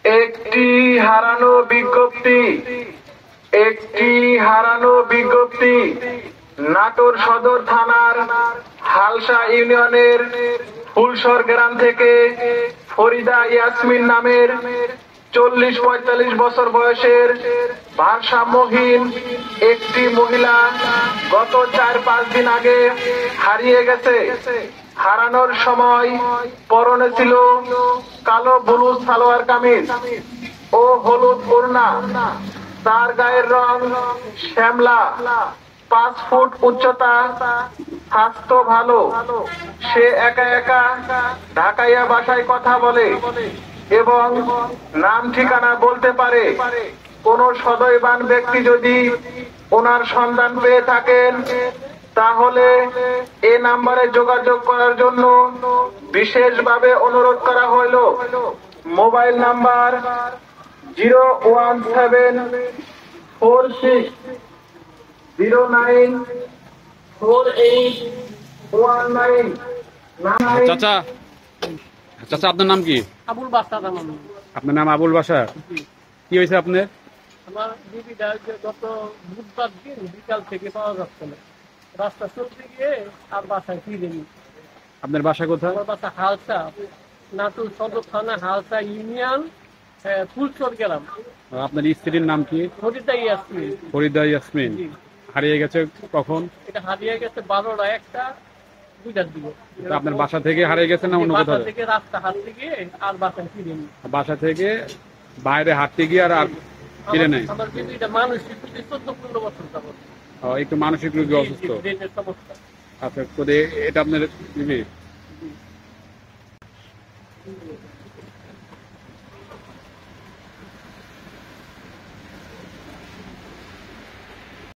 একটি হারানো বিজ্ঞপ্তি নাটোর সদর থানার হালসা ইউনিয়নের ফুলসর গ্রাম থেকে ফরিদা ইয়াসমিন নামের 40-45 বছর বয়সের ভারসাম্যহীন একটি মহিলা গত 4-5 দিন আগে হারিয়ে গেছে। হারানোর সময় পরনে ছিল কালো ব্লুজ সালোয়ার কামিজ ও হলুদ ওড়না। তার গায়ের রং শ্যামলা, 5 ফুট উচ্চতা, স্বাস্থ্য ভালো। সে একা একা ঢাকাইয়া ভাষায় কথা বলে এবং নাম ঠিকানা বলতে পারে। কোন সদয়বান ব্যক্তি যদি ওনার সন্ধান পেয়ে থাকেন তাহলে এ নাম্বারে যোগাযোগ করার জন্য বিশেষভাবে অনুরোধ করা হইল। Mobile number 01746094819। চাচা চাচা আপনার নাম কি? আবুল বাসার। আপনার নাম আবুল বাসার। কি হয়েছে আপনার? আমার দিদিটা গত বুধবার দিন বিকাল থেকে পাওয়া যাচ্ছে না। রাস্তা চলতে গিয়ে আর বাসায় ফিরেনি। আপনার বাসা কোথায়? আমার বাসা হালসা, নাটোর সদর থানা, হালসা ইউনিয়ন, ফুলচর গ্রাম। আপনার স্ত্রীর নাম কি? ফরিদা ইয়াসমিন। ফরিদা ইয়াসমিন। হারিয়ে গেছে কখন? এটা হারিয়ে গেছে 12টা-1টা-2টার দিকে। আপনার বাসা থেকে হারিয়ে গেছে না অন্য কোথাও? বাসা থেকে রাস্তা হাঁটতে গিয়ে আর বাসায় ফিরেনি। বাসা থেকে বাইরে হাঁটতে গিয়ে আর ফিরে নেই। আমার দিদিটা মানসিক 14-15 বছর যাবত একটু মানসিক রোগী, অসুস্থ। ব্রেনের সমস্যা। আচ্ছা, এটা আপনার